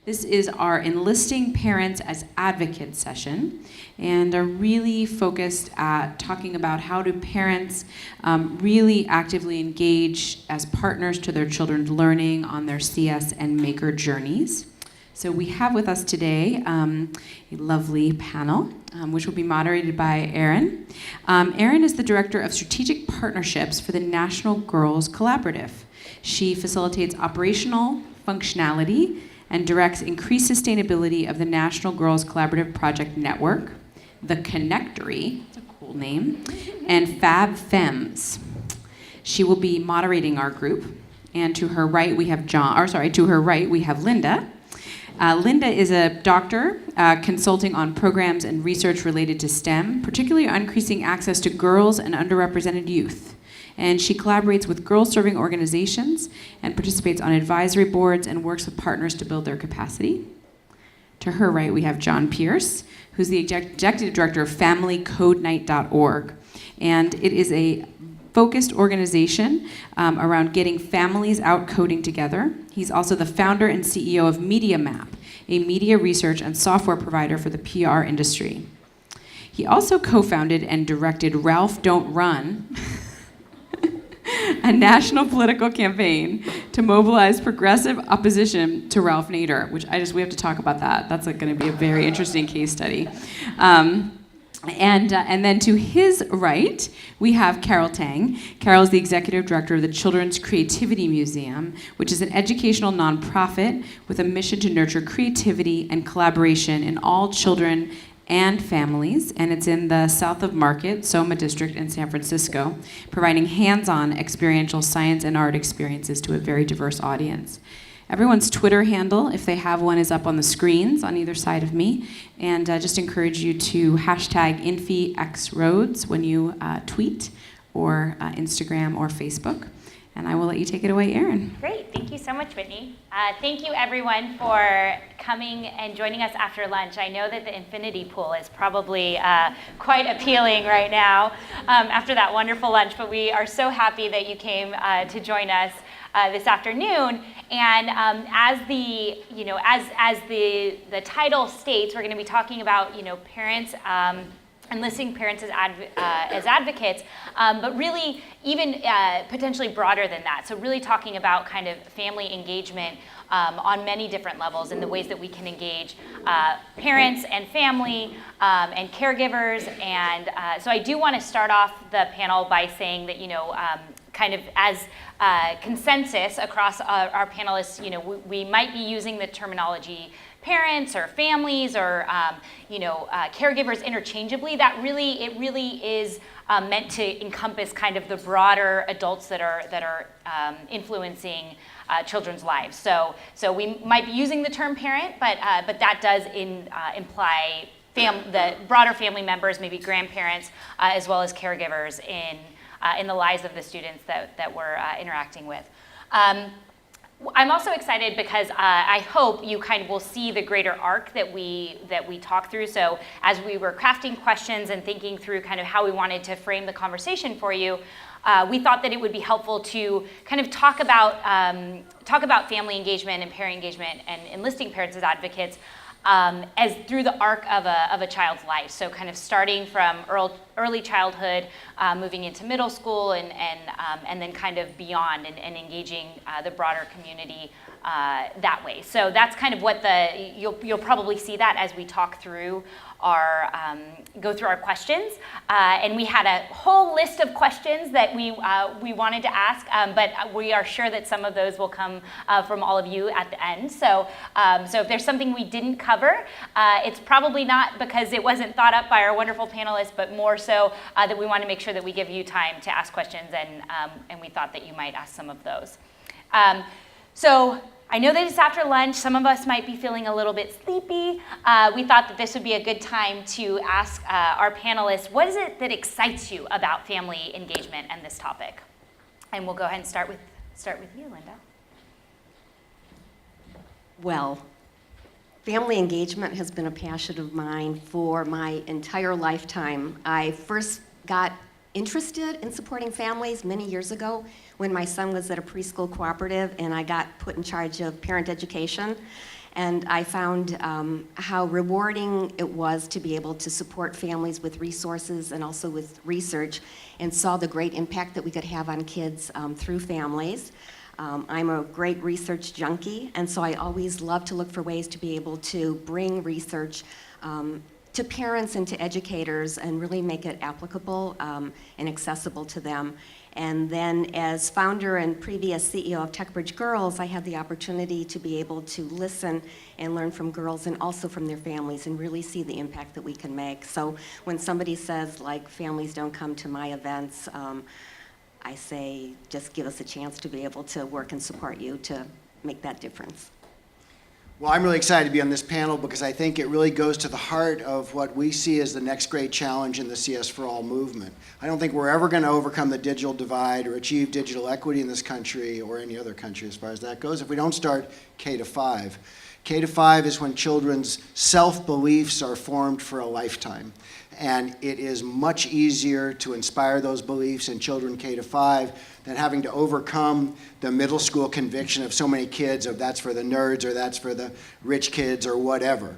This is our Enlisting Parents as Advocates session, and are really focused at talking about how do parents really actively engage as partners to their children's learning on their CS and Maker journeys. So we have with us today a lovely panel, which will be moderated by Erin. Erin is the Director of Strategic Partnerships for the National Girls Collaborative. She facilitates operational functionality and directs increased sustainability of the National Girls Collaborative Project Network, the Connectory, that's a cool name, and Fab Femmes. She will be moderating our group, and to her right we have Linda. Linda is a doctor consulting on programs and research related to STEM, particularly on increasing access to girls and underrepresented youth. And she collaborates with girl-serving organizations and participates on advisory boards and works with partners to build their capacity. To her right, we have John Pearce, who's the executive director of FamilyCodeNight.org. And it is a focused organization around getting families out coding together. He's also the founder and CEO of MediaMap, a media research and software provider for the PR industry. He also co-founded and directed Ralph Don't Run, a national political campaign to mobilize progressive opposition to Ralph Nader, which we have to talk about that. That's going to be a very interesting case study. And then to his right, we have Carol Tang. Carol is the executive director of the Children's Creativity Museum, which is an educational nonprofit with a mission to nurture creativity and collaboration in all children and families, and it's in the south of Market, Soma District in San Francisco, providing hands-on experiential science and art experiences to a very diverse audience. Everyone's Twitter handle, if they have one, is up on the screens on either side of me, and I just encourage you to hashtag InfyXRoads when you tweet, or Instagram or Facebook. And I will let you take it away, Erin. Great, thank you so much, Whitney. Thank you everyone for coming and joining us after lunch. I know that the infinity pool is probably quite appealing right now after that wonderful lunch, but we are so happy that you came to join us this afternoon. And as the title states, we're going to be talking about parents. Enlisting parents as advocates, but really even potentially broader than that. So really talking about kind of family engagement on many different levels and the ways that we can engage parents and family and caregivers. And so I do want to start off the panel by saying that, kind of as consensus across our panelists, we might be using the terminology parents or families or caregivers interchangeably. It really is meant to encompass kind of the broader adults that are influencing children's lives. So we might be using the term parent, but that does imply the broader family members, maybe grandparents, as well as caregivers in the lives of the students that we're interacting with. I'm also excited because I hope you kind of will see the greater arc that we talk through. So as we were crafting questions and thinking through kind of how we wanted to frame the conversation for you, we thought that it would be helpful to kind of talk about family engagement and parent engagement and enlisting parents as advocates as through the arc of a child's life. So kind of starting from early childhood, moving into middle school, and then kind of beyond and engaging the broader community that way. So that's kind of what you'll probably see that as we talk through go through our questions. And we had a whole list of questions that we wanted to ask, but we are sure that some of those will come from all of you at the end. So if there's something we didn't cover, it's probably not because it wasn't thought up by our wonderful panelists, but more so that we want to make sure that we give you time to ask questions, and we thought that you might ask some of those. So I know that it's after lunch. Some of us might be feeling a little bit sleepy. We thought that this would be a good time to ask our panelists, what is it that excites you about family engagement and this topic? And we'll go ahead and start with you, Linda. Well, family engagement has been a passion of mine for my entire lifetime. I first got interested in supporting families many years ago when my son was at a preschool cooperative and I got put in charge of parent education. And I found how rewarding it was to be able to support families with resources and also with research, and saw the great impact that we could have on kids through families. I'm a great research junkie, and so I always love to look for ways to be able to bring research to parents and to educators and really make it applicable and accessible to them. And then as founder and previous CEO of TechBridge Girls, I had the opportunity to be able to listen and learn from girls and also from their families and really see the impact that we can make. So when somebody says, like, families don't come to my events, I say, just give us a chance to be able to work and support you to make that difference. Well, I'm really excited to be on this panel because I think it really goes to the heart of what we see as the next great challenge in the CS for All movement. I don't think we're ever going to overcome the digital divide or achieve digital equity in this country or any other country as far as that goes if we don't start K-5. K-5 is when children's self-beliefs are formed for a lifetime. And it is much easier to inspire those beliefs in children K-5 than having to overcome the middle school conviction of so many kids of that's for the nerds or that's for the rich kids or whatever.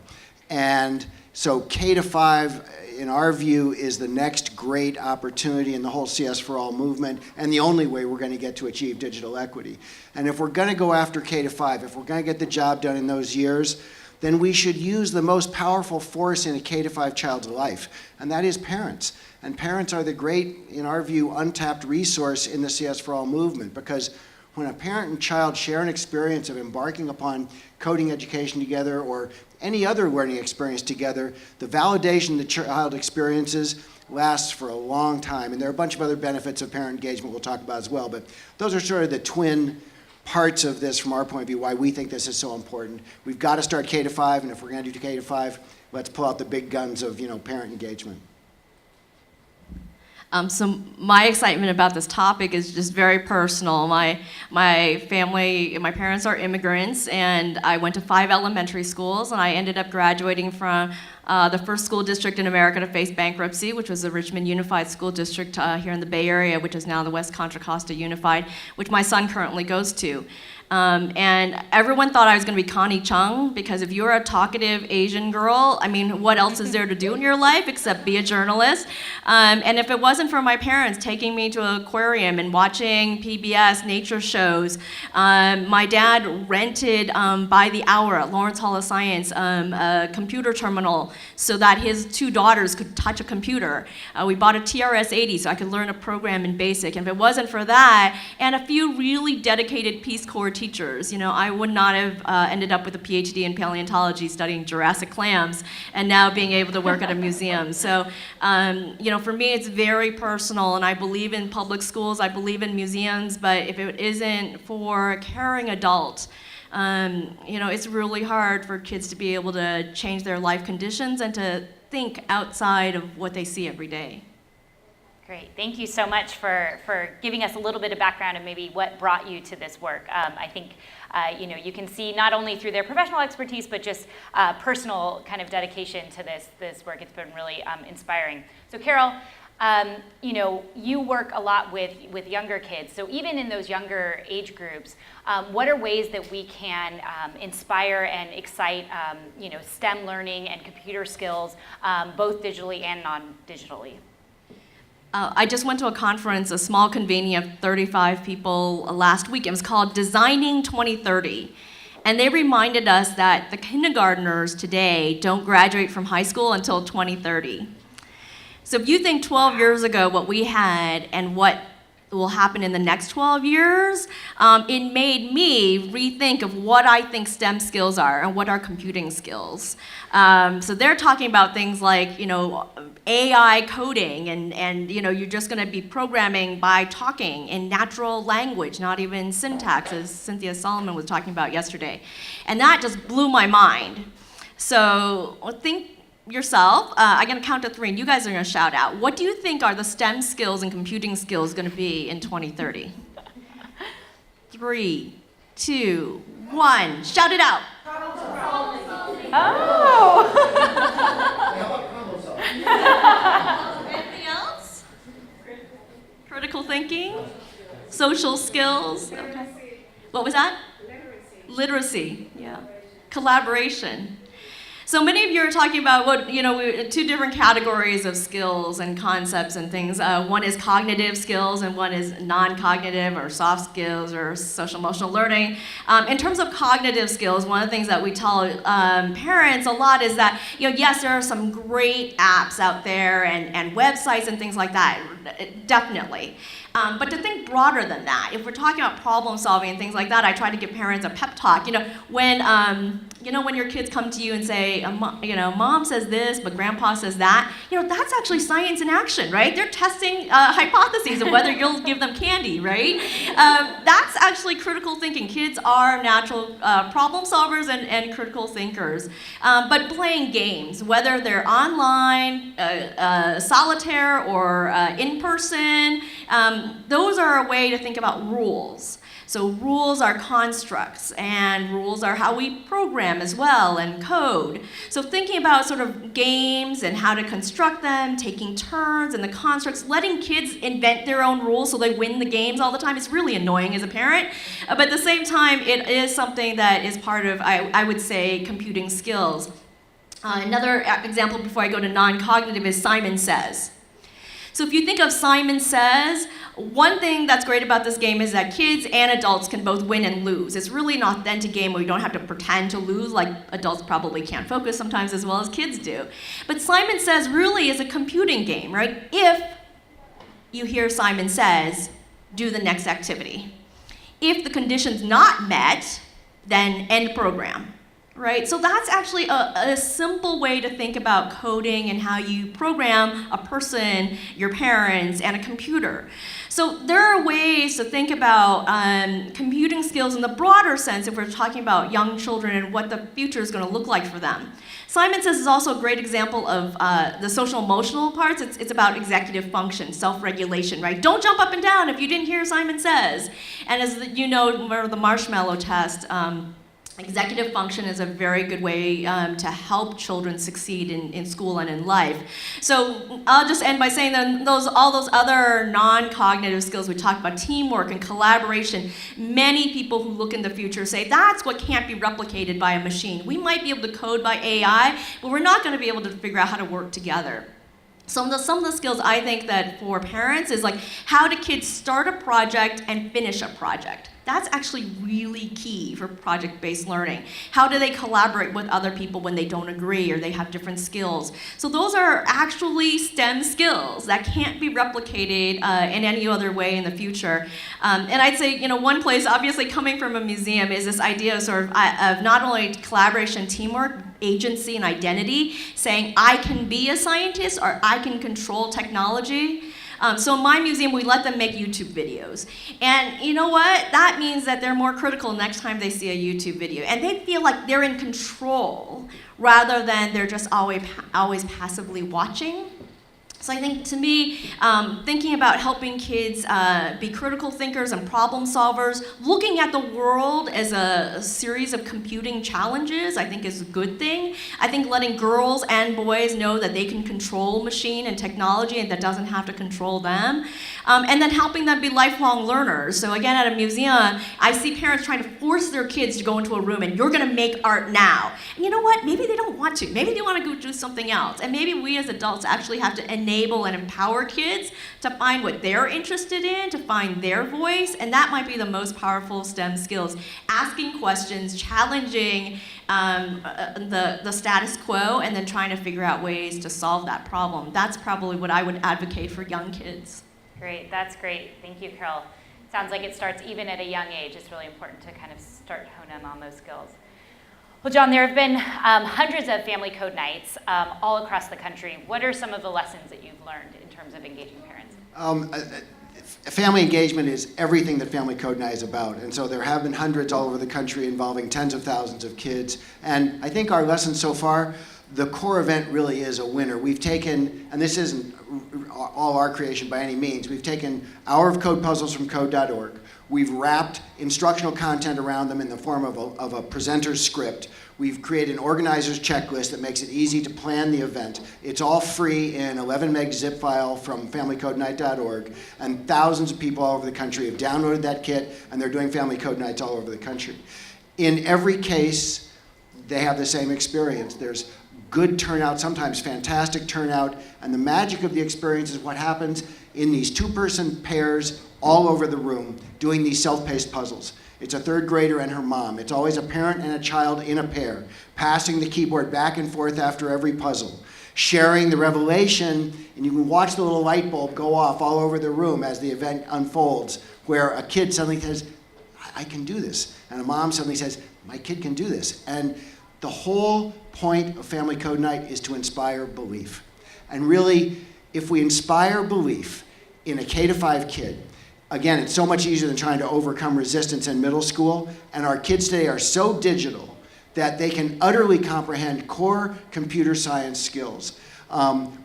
And so K-5, in our view, is the next great opportunity in the whole CS for All movement and the only way we're going to get to achieve digital equity. And if we're going to go after K-5, if we're going to get the job done in those years, then we should use the most powerful force in a K-5 child's life, and that is parents. And parents are the great, in our view, untapped resource in the CS for All movement, because when a parent and child share an experience of embarking upon coding education together or any other learning experience together, the validation the child experiences lasts for a long time. And there are a bunch of other benefits of parent engagement we'll talk about as well, but those are sort of the twin parts of this from our point of view, why we think this is so important. We've got to start K-5, and if we're going to do K-5, let's pull out the big guns of, parent engagement. So my excitement about this topic is just very personal. My family, my parents are immigrants, and I went to 5 elementary schools, and I ended up graduating from the first school district in America to face bankruptcy, which was the Richmond Unified School District here in the Bay Area, which is now the West Contra Costa Unified, which my son currently goes to. And everyone thought I was going to be Connie Chung, because if you're a talkative Asian girl, I mean, what else is there to do in your life except be a journalist? And if it wasn't for my parents taking me to an aquarium and watching PBS nature shows, my dad rented by the hour at Lawrence Hall of Science a computer terminal so that his 2 daughters could touch a computer. We bought a TRS-80 so I could learn a program in BASIC. And if it wasn't for that, and a few really dedicated Peace Corps teachers, I would not have ended up with a PhD in paleontology studying Jurassic clams and now being able to work at a museum. So, for me, it's very personal, and I believe in public schools, I believe in museums, but if it isn't for a caring adult, it's really hard for kids to be able to change their life conditions and to think outside of what they see every day. Great. Thank you so much for giving us a little bit of background and maybe what brought you to this work. I think you can see not only through their professional expertise, but just personal kind of dedication to this work. It's been really inspiring. So Carol, you work a lot with younger kids. So even in those younger age groups, what are ways that we can inspire and excite STEM learning and computer skills, both digitally and non-digitally? I just went to a conference, a small convening of 35 people last week. It was called Designing 2030. And they reminded us that the kindergartners today don't graduate from high school until 2030. So if you think 12 years ago what we had and what will happen in the next 12 years, it made me rethink of what I think STEM skills are and what are computing skills. So they're talking about things like, AI coding and you're just going to be programming by talking in natural language, not even syntax, as Cynthia Solomon was talking about yesterday. And that just blew my mind. So think yourself, I'm going to count to 3, and you guys are going to shout out. What do you think are the STEM skills and computing skills going to be in 2030? 3, 2, 1. Shout it out. Oh! Anything else? Critical thinking? Social skills? Okay. What was that? Literacy. Yeah. Collaboration. So many of you are talking about two different categories of skills and concepts and things. One is cognitive skills and one is non-cognitive or soft skills or social emotional learning. In terms of cognitive skills, one of the things that we tell parents a lot is that, yes, there are some great apps out there and websites and things like that, definitely. But to think broader than that, if we're talking about problem solving and things like that, I try to give parents a pep talk. When your kids come to you and say, Mom says this, but Grandpa says that, that's actually science in action, right? They're testing hypotheses of whether you'll give them candy, right? That's actually critical thinking. Kids are natural problem solvers and critical thinkers. But playing games, whether they're online, solitaire, or in person, those are a way to think about rules. So rules are constructs, and rules are how we program as well, and code. So thinking about sort of games and how to construct them, taking turns and the constructs, letting kids invent their own rules so they win the games all the time is really annoying as a parent. But at the same time, it is something that is part of, I would say, computing skills. Another example before I go to non-cognitive is Simon Says. So if you think of Simon Says, one thing that's great about this game is that kids and adults can both win and lose. It's really an authentic game where you don't have to pretend to lose, like adults probably can't focus sometimes as well as kids do. But Simon Says really is a computing game, right? If you hear Simon Says, do the next activity. If the condition's not met, then end program. Right? So that's actually a simple way to think about coding and how you program a person, your parents, and a computer. So there are ways to think about computing skills in the broader sense if we're talking about young children and what the future is going to look like for them. Simon Says is also a great example of the social emotional parts. It's about executive function, self-regulation, right? Don't jump up and down if you didn't hear Simon Says. And as you know, the marshmallow test, executive function is a very good way to help children succeed in school and in life. So I'll just end by saying that all those other non-cognitive skills we talked about, teamwork and collaboration, many people who look in the future say that's what can't be replicated by a machine. We might be able to code by AI, but we're not going to be able to figure out how to work together. Some of the skills I think that for parents is like, how do kids start a project and finish a project? That's actually really key for project-based learning. How do they collaborate with other people when they don't agree or they have different skills? So those are actually STEM skills that can't be replicated in any other way in the future. And I'd say, one place, obviously coming from a museum, is this idea of not only collaboration, teamwork, agency, and identity, saying I can be a scientist or I can control technology. So in my museum, we let them make YouTube videos. And you know what? That means that they're more critical next time they see a YouTube video. And they feel like they're in control rather than they're just always passively watching. So I think, to me, thinking about helping kids be critical thinkers and problem solvers, looking at the world as a series of computing challenges, I think is a good thing. I think letting girls and boys know that they can control machine and technology and that doesn't have to control them. And then helping them be lifelong learners. So again, at a museum, I see parents trying to force their kids to go into a room and you're going to make art now. And you know what? Maybe they don't want to. Maybe they want to go do something else. And maybe we as adults actually have to enable and empower kids to find what they're interested in, to find their voice, and that might be the most powerful STEM skills. Asking questions, challenging the status quo, and then trying to figure out ways to solve that problem. That's probably what I would advocate for young kids. Great, that's great. Thank you, Carol. Sounds like it starts even at a young age. It's really important to kind of start hone in on those skills. Well, John, there have been hundreds of family code nights all across the country. What are some of the lessons that you've learned in terms of engaging parents? Family engagement is everything that Family Code Night is about. And so there have been hundreds all over the country involving tens of thousands of kids. And I think our lesson so far, the core event really is a winner. We've taken, and this isn't all our creation by any means, we've taken Hour of Code puzzles from code.org. We've wrapped instructional content around them in the form of a presenter's script. We've created an organizer's checklist that makes it easy to plan the event. It's all free in 11 meg zip file from familycodenight.org, and thousands of people all over the country have downloaded that kit, and they're doing Family Code Nights all over the country. In every case, they have the same experience. There's good turnout, sometimes fantastic turnout, and the magic of the experience is what happens in these two-person pairs all over the room doing these self-paced puzzles. It's a third grader and her mom. It's always a parent and a child in a pair, passing the keyboard back and forth after every puzzle, sharing the revelation, and you can watch the little light bulb go off all over the room as the event unfolds, where a kid suddenly says, I can do this, and a mom suddenly says, my kid can do this. And the whole point of Family Code Night is to inspire belief. And really, if we inspire belief in a K-5 kid, again, it's so much easier than trying to overcome resistance in middle school, and our kids today are so digital that they can utterly comprehend core computer science skills,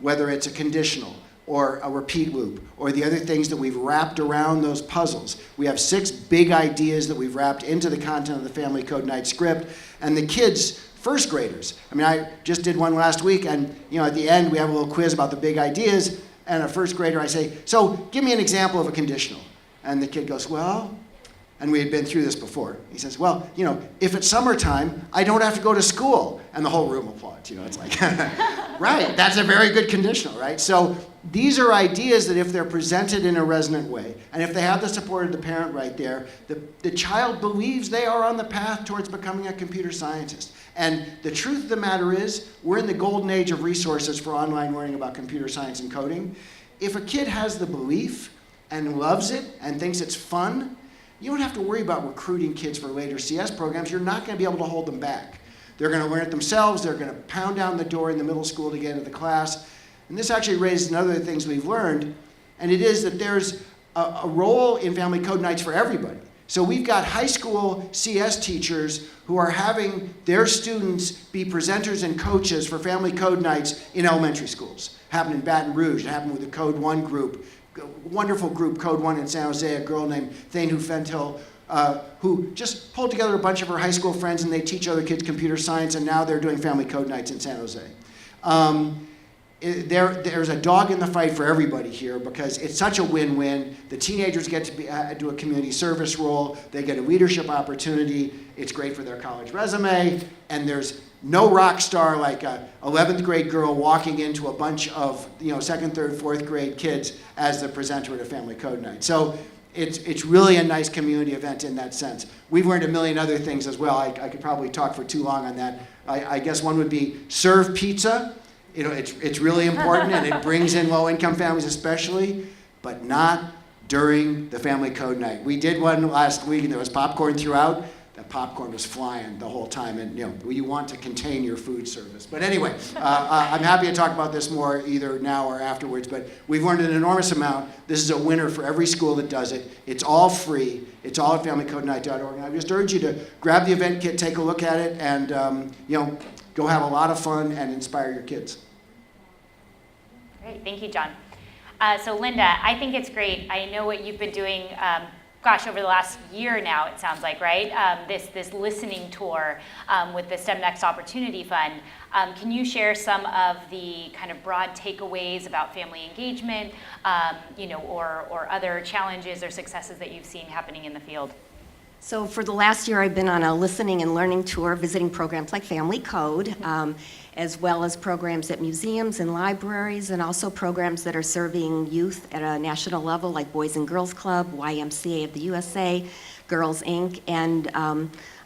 whether it's a conditional or a repeat loop or the other things that we've wrapped around those puzzles. We have 6 big ideas that we've wrapped into the content of the Family Code Night script, and the kids, first graders, I mean, I just did one last week, and at the end we have a little quiz about the big ideas, and a first grader I say, so give me an example of a conditional. And the kid goes, well, and we had been through this before. He says, well, if it's summertime, I don't have to go to school. And the whole room applauds. It's like, right, that's a very good conditional, right? So these are ideas that if they're presented in a resonant way, and if they have the support of the parent right there, the child believes they are on the path towards becoming a computer scientist. And the truth of the matter is, we're in the golden age of resources for online learning about computer science and coding. If a kid has the belief and loves it and thinks it's fun, you don't have to worry about recruiting kids for later CS programs. You're not going to be able to hold them back. They're going to learn it themselves. They're going to pound down the door in the middle school to get into the class. And this actually raises another things we've learned, and it is that there's a role in Family Code Nights for everybody. So we've got high school CS teachers who are having their students be presenters and coaches for Family Code Nights in elementary schools. It happened in Baton Rouge. It happened with the Code 1 group. Wonderful group, Code 1 in San Jose, a girl named Thane Fentil, who just pulled together a bunch of her high school friends, and they teach other kids computer science, and now they're doing Family Code Nights in San Jose. There's a dog in the fight for everybody here because it's such a win-win. The teenagers get to do a community service role. They get a leadership opportunity. It's great for their college resume, and there's no rock star like a 11th grade girl walking into a bunch of 2nd, 3rd, 4th grade kids as the presenter at a Family Code Night. So it's really a nice community event in that sense. We've learned a million other things as well. I could probably talk for too long on that. I guess one would be serve pizza. It's really important, and it brings in low-income families especially, but not during the Family Code Night. We did one last week, and there was popcorn throughout. The popcorn was flying the whole time, and you want to contain your food service. But anyway, I'm happy to talk about this more either now or afterwards, but we've learned an enormous amount. This is a winner for every school that does it. It's all free. It's all at familycodenight.org. And I just urge you to grab the event kit, take a look at it, and go have a lot of fun and inspire your kids. Great, thank you, John. So Linda, I think it's great. I know what you've been doing, over the last year now, it sounds like, right? This listening tour with the STEM Next Opportunity Fund. Can you share some of the kind of broad takeaways about family engagement, or other challenges or successes that you've seen happening in the field? So for the last year, I've been on a listening and learning tour, visiting programs like Family Code, as well as programs at museums and libraries, and also programs that are serving youth at a national level, like Boys and Girls Club, YMCA of the USA, Girls Inc., and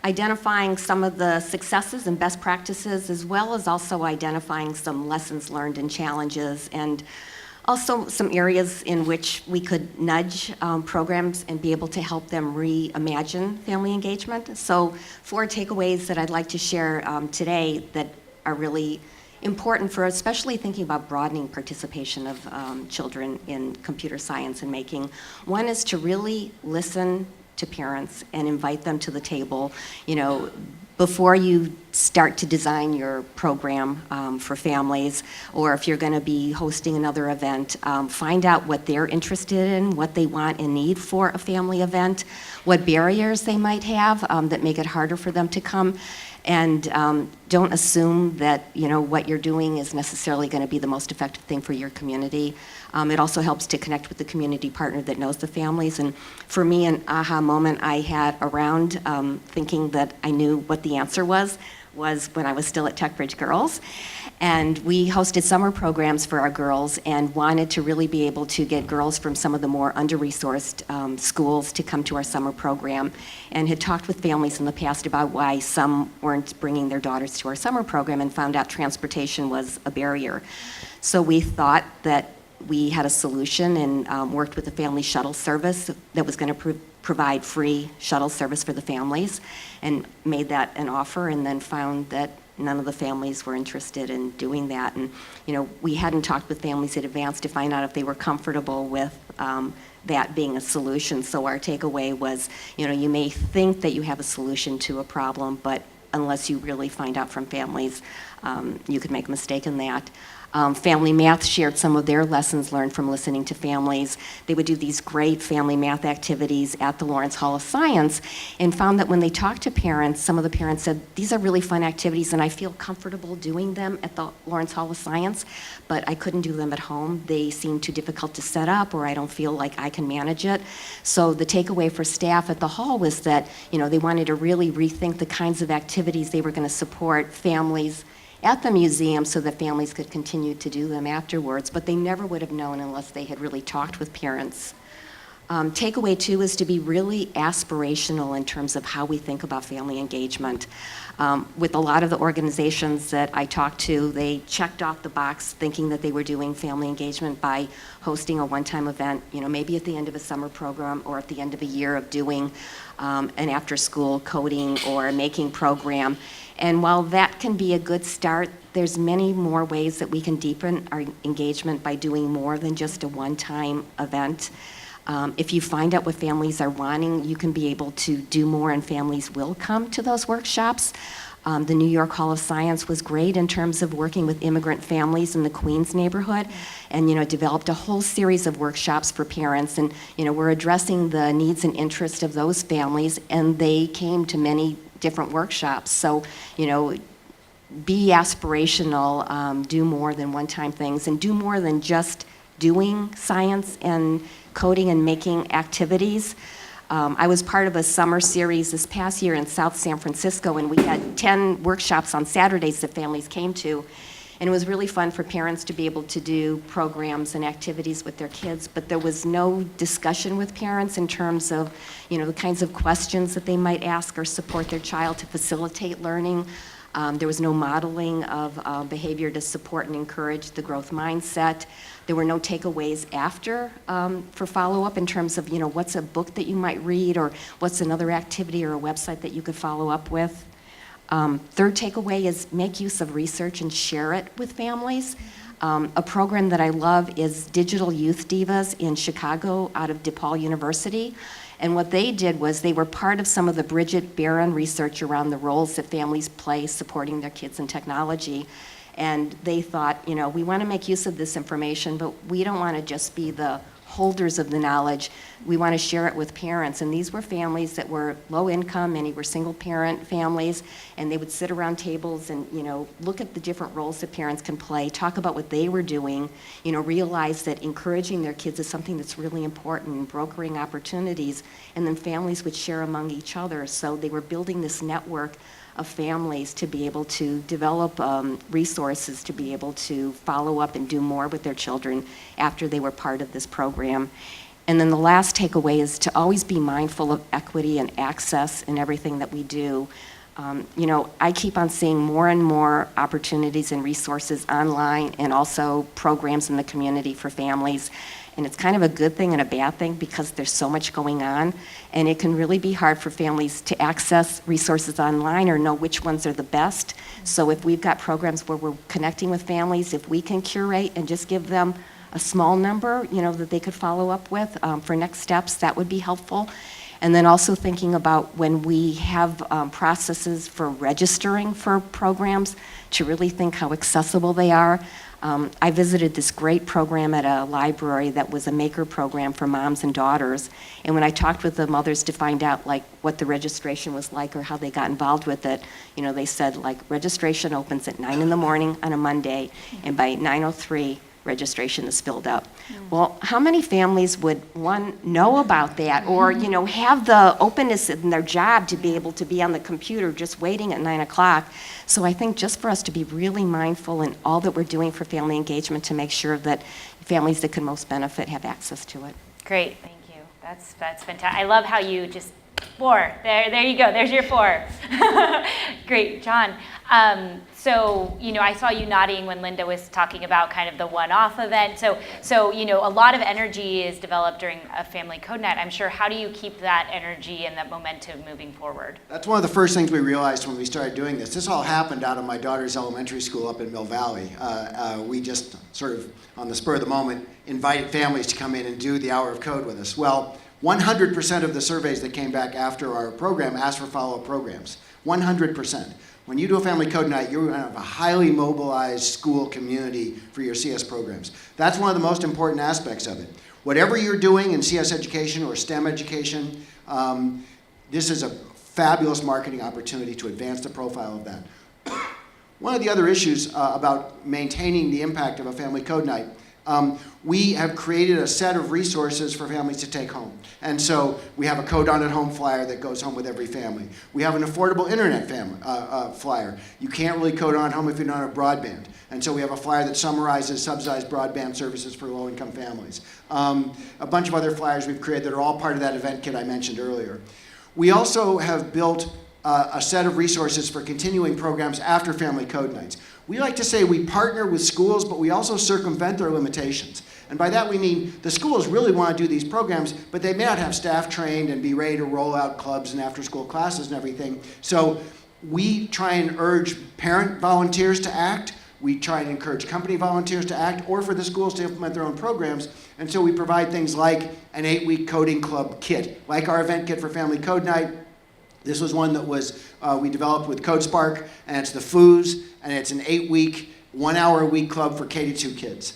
identifying some of the successes and best practices, as well as also identifying some lessons learned and challenges, and also some areas in which we could nudge programs and be able to help them reimagine family engagement. So 4 takeaways that I'd like to share today that are really important for especially thinking about broadening participation of children in computer science and making. One is to really listen to parents and invite them to the table. Before you start to design your program for families, or if you're going to be hosting another event, find out what they're interested in, what they want and need for a family event, what barriers they might have that make it harder for them to come. And don't assume that what you're doing is necessarily going to be the most effective thing for your community. It also helps to connect with the community partner that knows the families. And for me, an aha moment I had around thinking that I knew what the answer was was when I was still at Techbridge Girls. And we hosted summer programs for our girls and wanted to really be able to get girls from some of the more under-resourced schools to come to our summer program, and had talked with families in the past about why some weren't bringing their daughters to our summer program and found out transportation was a barrier. So we thought that we had a solution and worked with the family shuttle service that was going to provide free shuttle service for the families, and made that an offer, and then found that none of the families were interested in doing that. And we hadn't talked with families in advance to find out if they were comfortable with that being a solution. So our takeaway was, you may think that you have a solution to a problem, but unless you really find out from families, you could make a mistake in that. Family Math shared some of their lessons learned from listening to families. They would do these great family math activities at the Lawrence Hall of Science, and found that when they talked to parents, some of the parents said, these are really fun activities and I feel comfortable doing them at the Lawrence Hall of Science, but I couldn't do them at home. They seem too difficult to set up, or I don't feel like I can manage it. So the takeaway for staff at the hall was that they wanted to really rethink the kinds of activities they were going to support families at the museum so that families could continue to do them afterwards, but they never would have known unless they had really talked with parents. Takeaway 2 is to be really aspirational in terms of how we think about family engagement. With a lot of the organizations that I talked to, they checked off the box thinking that they were doing family engagement by hosting a one-time event, maybe at the end of a summer program or at the end of a year of doing an after-school coding or making program. And while that can be a good start, there's many more ways that we can deepen our engagement by doing more than just a one-time event. If you find out what families are wanting, you can be able to do more, and families will come to those workshops. The New York Hall of Science was great in terms of working with immigrant families in the Queens neighborhood, and developed a whole series of workshops for parents, and we're addressing the needs and interests of those families, and they came to many different workshops. So be aspirational, do more than one-time things, and do more than just doing science and coding and making activities. I was part of a summer series this past year in South San Francisco, and we had 10 workshops on Saturdays that families came to. And it was really fun for parents to be able to do programs and activities with their kids, but there was no discussion with parents in terms of, the kinds of questions that they might ask or support their child to facilitate learning. There was no modeling of behavior to support and encourage the growth mindset. There were no takeaways after for follow-up in terms of, what's a book that you might read, or what's another activity or a website that you could follow up with. Third takeaway is make use of research and share it with families. A program that I love is Digital Youth Divas in Chicago out of DePaul University. And what they did was they were part of some of the Bridget Barron research around the roles that families play supporting their kids in technology. And they thought, we want to make use of this information, but we don't want to just be the holders of the knowledge. We want to share it with parents. And these were families that were low income, many were single parent families, and they would sit around tables and, look at the different roles that parents can play, talk about what they were doing, realize that encouraging their kids is something that's really important, and brokering opportunities, and then families would share among each other. So they were building this network of families to be able to develop resources to be able to follow up and do more with their children after they were part of this program. And then the last takeaway is to always be mindful of equity and access in everything that we do. I keep on seeing more and more opportunities and resources online, and also programs in the community for families. And it's kind of a good thing and a bad thing because there's so much going on, and it can really be hard for families to access resources online or know which ones are the best. So if we've got programs where we're connecting with families, if we can curate and just give them a small number, that they could follow up with for next steps, that would be helpful. And then also thinking about when we have processes for registering for programs, to really think how accessible they are. I visited this great program at a library that was a maker program for moms and daughters. And when I talked with the mothers to find out what the registration was like or how they got involved with it, they said registration opens at 9 in the morning on a Monday, and by 9:03, registration is filled up. Well, how many families would, one, know about that, or, you know, have the openness in their job to be able to be on the computer just waiting at 9 o'clock? So I think just for us to be really mindful in all that we're doing for family engagement to make sure that families that can most benefit have access to it. Great, thank you. That's fantastic. I love how you just 4. There you go. There's your 4. Great, John. So, you know, I saw you nodding when Linda was talking about kind of the one-off event. So, you know, a lot of energy is developed during a family code night. I'm sure. How do you keep that energy and that momentum moving forward? That's one of the first things we realized when we started doing this. This all happened out of my daughter's elementary school up in Mill Valley. We just sort of, on the spur of the moment, invited families to come in and do the hour of code with us. Well, 100% of the surveys that came back after our program asked for follow-up programs. 100%. When you do a family code night, you're going to have a highly mobilized school community for your CS programs. That's one of the most important aspects of it. Whatever you're doing in CS education or STEM education, this is a fabulous marketing opportunity to advance the profile of that. One of the other issues about maintaining the impact of a family code night, we have created a set of resources for families to take home. And so we have a Code On at Home flyer that goes home with every family. We have an affordable internet flyer. You can't really code on at home if you don't have broadband. And so we have a flyer that summarizes subsidized broadband services for low-income families. A bunch of other flyers we've created that are all part of that event kit I mentioned earlier. We also have built a set of resources for continuing programs after family code nights. We like to say we partner with schools, but we also circumvent their limitations. And by that we mean the schools really want to do these programs, but they may not have staff trained and be ready to roll out clubs and after-school classes and everything. So we try and urge parent volunteers to act. We try and encourage company volunteers to act, or for the schools to implement their own programs. And so we provide things like an 8-week coding club kit, like our event kit for Family Code Night. This was one that was we developed with CodeSpark, and it's the FOOS, and it's an 8-week, 1-hour-a-week club for K-2 kids.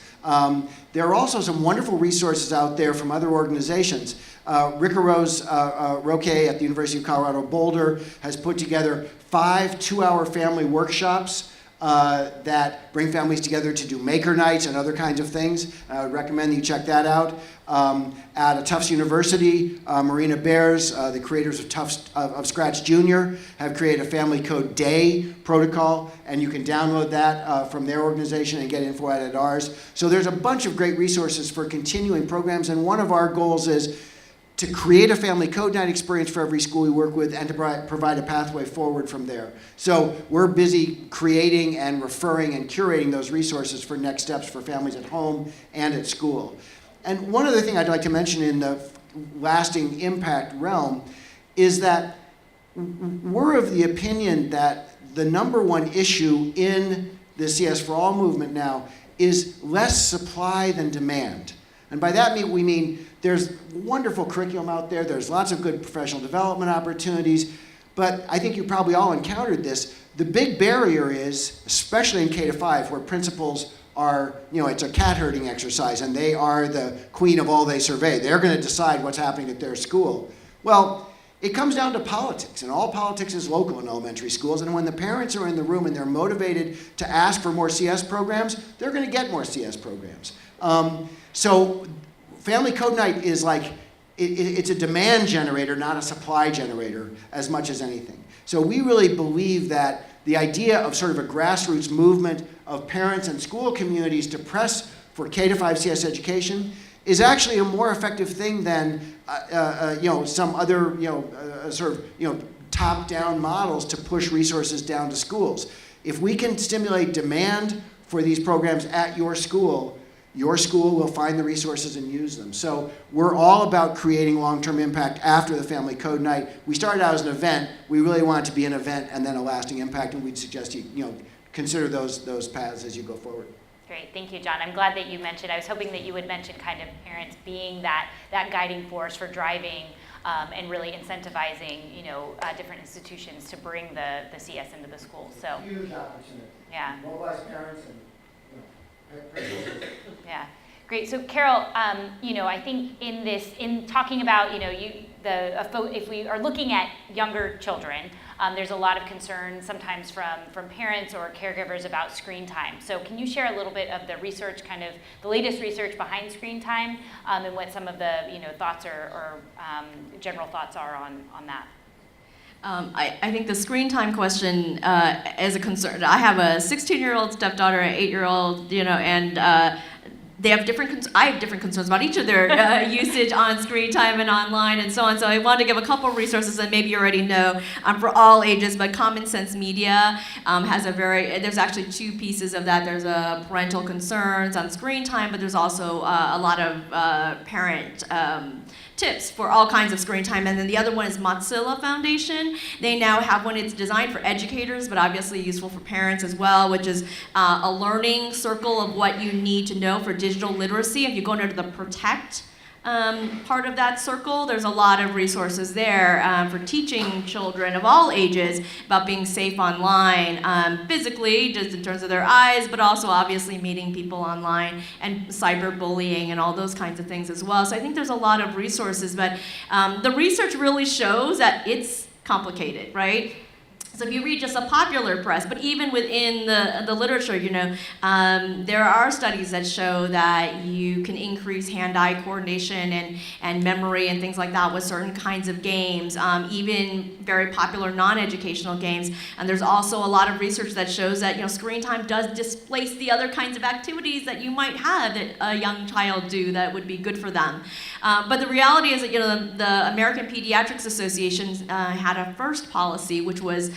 There are also some wonderful resources out there from other organizations. Rose Roque at the University of Colorado Boulder has put together 5 2-hour family workshops that bring families together to do maker nights and other kinds of things. I would recommend that you check that out. At Tufts University, Marina Bears, the creators of Scratch Junior, have created a Family Code Day protocol, and you can download that from their organization and get info at ours. So there's a bunch of great resources for continuing programs, and one of our goals is to create a family code night experience for every school we work with and to provide a pathway forward from there. So we're busy creating and referring and curating those resources for next steps for families at home and at school. And one other thing I'd like to mention in the lasting impact realm is that we're of the opinion that the #1 issue in the CS for All movement now is less supply than demand. And by that we mean there's wonderful curriculum out there, there's lots of good professional development opportunities, but I think you probably all encountered this. The big barrier is, especially in K-5, where principals are, it's a cat herding exercise and they are the queen of all they survey. They're going to decide what's happening at their school. Well, it comes down to politics, and all politics is local in elementary schools, and when the parents are in the room and they're motivated to ask for more CS programs, they're going to get more CS programs. So Family Code Night is like, it's a demand generator, not a supply generator, as much as anything. So we really believe that the idea of sort of a grassroots movement of parents and school communities to press for K-5 CS education is actually a more effective thing than some other top-down models to push resources down to schools. If we can stimulate demand for these programs at your school will find the resources and use them. So we're all about creating long-term impact after the Family Code Night. We started out as an event. We really want it to be an event and then a lasting impact, and we'd suggest you consider those paths as you go forward. Great, thank you, John. I'm glad that you mentioned, I was hoping that you would mention kind of parents being that guiding force for driving and really incentivizing, different institutions to bring the CS into the school. So huge opportunity. Yeah. Mobilize parents and Yeah, Great. So Carol, I think in talking about, if we are looking at younger children, there's a lot of concern sometimes from parents or caregivers about screen time. So can you share a little bit of the research, kind of the latest research behind screen time, and what some of the thoughts or general thoughts are on that? I think the screen time question is a concern. I have a 16-year-old stepdaughter, an 8-year-old, and they have I have different concerns about each of their usage on screen time and online and so on. So I wanted to give a couple of resources that maybe you already know for all ages, but Common Sense Media has there's actually two pieces of that. There's parental concerns on screen time, but there's also a lot of parent tips for all kinds of screen time. And then the other one is Mozilla Foundation. They now have one. It's designed for educators, but obviously useful for parents as well, which is a learning circle of what you need to know for digital literacy. If you go under the Protect part of that circle, there's a lot of resources there for teaching children of all ages about being safe online, physically, just in terms of their eyes, but also obviously meeting people online and cyberbullying and all those kinds of things as well. So I think there's a lot of resources, but the research really shows that it's complicated, right? So if you read just the popular press, but even within the literature, there are studies that show that you can increase hand-eye coordination and memory and things like that with certain kinds of games, even very popular non-educational games. And there's also a lot of research that shows that screen time does displace the other kinds of activities that you might have that a young child do that would be good for them. But the reality is that the American Pediatrics Association had a first policy, which was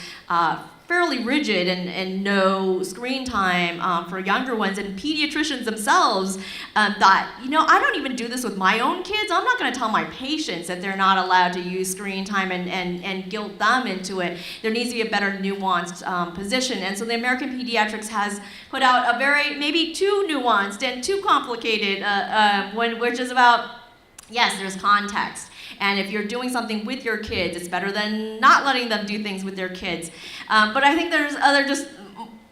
fairly rigid and no screen time for younger ones. And pediatricians themselves thought, I don't even do this with my own kids. I'm not going to tell my patients that they're not allowed to use screen time and guilt them into it. There needs to be a better nuanced position. And so the American Pediatrics has put out a maybe too nuanced and too complicated one, which is about, yes, there's context. And if you're doing something with your kids, it's better than not letting them do things with their kids. But I think there's other, just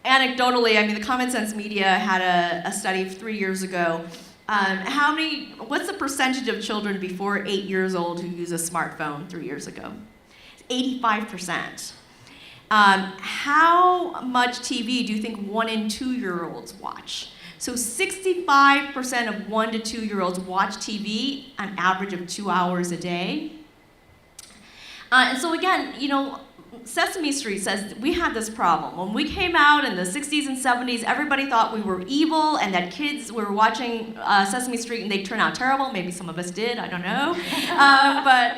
anecdotally, the Common Sense Media had a study 3 years ago. What's the percentage of children before 8 years old who use a smartphone 3 years ago? It's 85%. How much TV do you think 1 and 2-year-olds watch? So 65% of 1 to 2-year-olds watch TV an average of 2 hours a day. And so again, Sesame Street says we had this problem. When we came out in the 60s and 70s, everybody thought we were evil and that kids were watching Sesame Street and they'd turn out terrible. Maybe some of us did, I don't know. But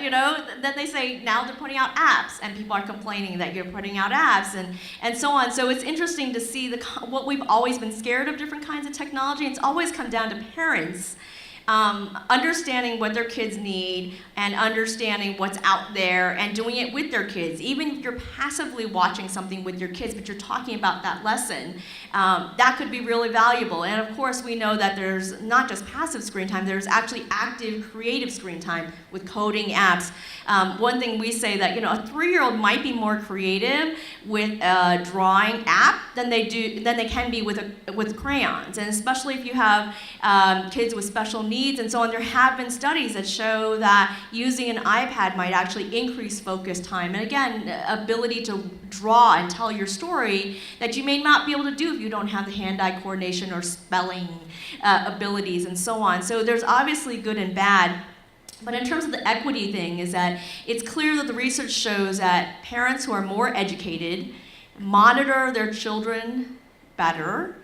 then they say now they're putting out apps and people are complaining that you're putting out apps and so on. So it's interesting to see what we've always been scared of, different kinds of technology. It's always come down to parents understanding what their kids need and understanding what's out there and doing it with their kids. Even if you're passively watching something with your kids, but you're talking about that lesson, that could be really valuable. And of course, we know that there's not just passive screen time, there's actually active, creative screen time with coding apps. One thing we say that, a 3-year-old might be more creative with a drawing app than they can be with crayons. And especially if you have kids with special needs and so on, there have been studies that show that using an iPad might actually increase focus time. And again, ability to draw and tell your story that you may not be able to do if you don't have the hand-eye coordination or spelling abilities and so on. So there's obviously good and bad. But in terms of the equity thing is that it's clear that the research shows that parents who are more educated monitor their children better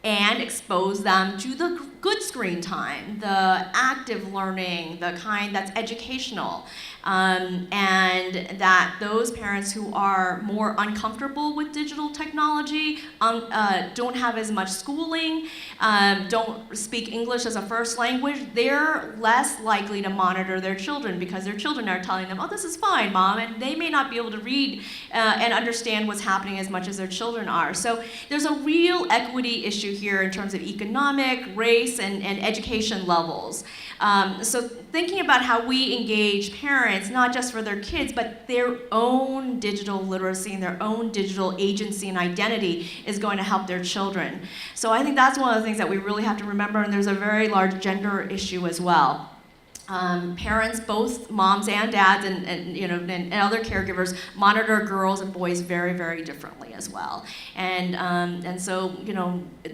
and expose them to the good screen time, the active learning, the kind that's educational, and that those parents who are more uncomfortable with digital technology, don't have as much schooling, don't speak English as a first language, they're less likely to monitor their children because their children are telling them, oh, this is fine, Mom, and they may not be able to read and understand what's happening as much as their children are. So there's a real equity issue here in terms of economic, race, and education levels. So thinking about how we engage parents, not just for their kids, but their own digital literacy and their own digital agency and identity is going to help their children. So I think that's one of the things that we really have to remember, and there's a very large gender issue as well. Parents, both moms and dads, and other caregivers monitor girls and boys very, very differently as well, and so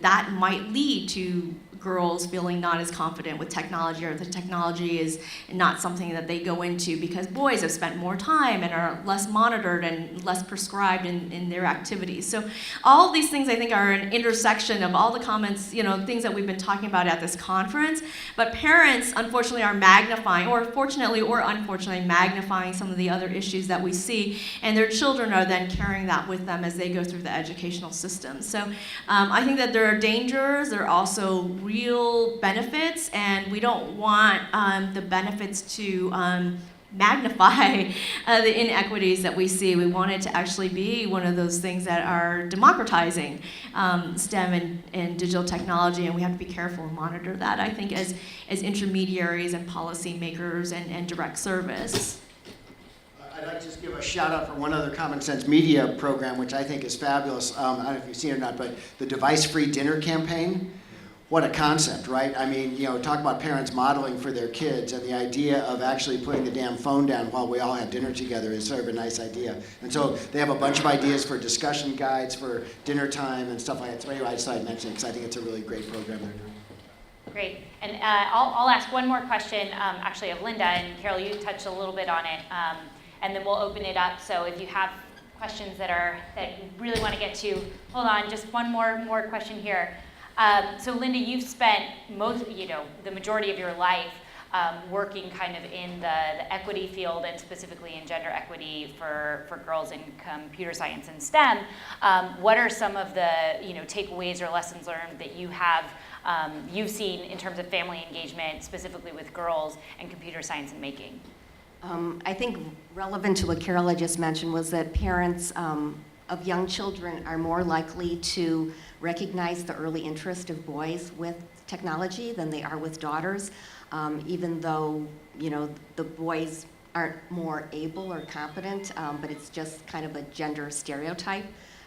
that might lead to girls feeling not as confident with technology, or the technology is not something that they go into because boys have spent more time and are less monitored and less prescribed in their activities. So all of these things I think are an intersection of all the comments, things that we've been talking about at this conference, but parents unfortunately are magnifying, or fortunately or unfortunately magnifying some of the other issues that we see, and their children are then carrying that with them as they go through the educational system. So I think that there are dangers, there are also real benefits, and we don't want the benefits to magnify the inequities that we see. We want it to actually be one of those things that are democratizing STEM and digital technology, and we have to be careful and monitor that, I think, as intermediaries and policymakers and direct service. I'd like to just give a shout out for one other Common Sense Media program, which I think is fabulous. I don't know if you've seen it or not, but the device-free dinner campaign. What a concept, right? I mean, talk about parents modeling for their kids, and the idea of actually putting the damn phone down while we all have dinner together is sort of a nice idea. And so they have a bunch of ideas for discussion guides for dinner time and stuff like that. So anyway, I just thought I'd mention it because I think it's a really great program they're doing. Great. And I'll ask one more question, actually, of Linda. And Carol, you touched a little bit on it. And then we'll open it up. So if you have questions that you really want to get to, hold on, just one more question here. So Linda, you've spent the majority of your life working kind of in the equity field, and specifically in gender equity for girls in computer science and STEM. What are some of the takeaways or lessons learned that you've seen in terms of family engagement, specifically with girls and computer science and making? I think relevant to what Carol had just mentioned was that parents of young children are more likely to recognize the early interest of boys with technology than they are with daughters, even though the boys aren't more able or competent, but it's just kind of a gender stereotype.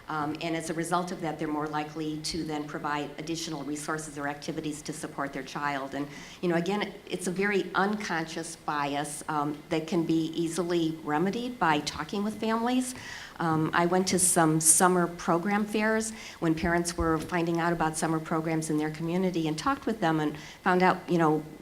And as a result of that, they're more likely to then provide additional resources or activities to support their child. And again, it's a very unconscious bias that can be easily remedied by talking with families. I went to some summer program fairs when parents were finding out about summer programs in their community, and talked with them and found out,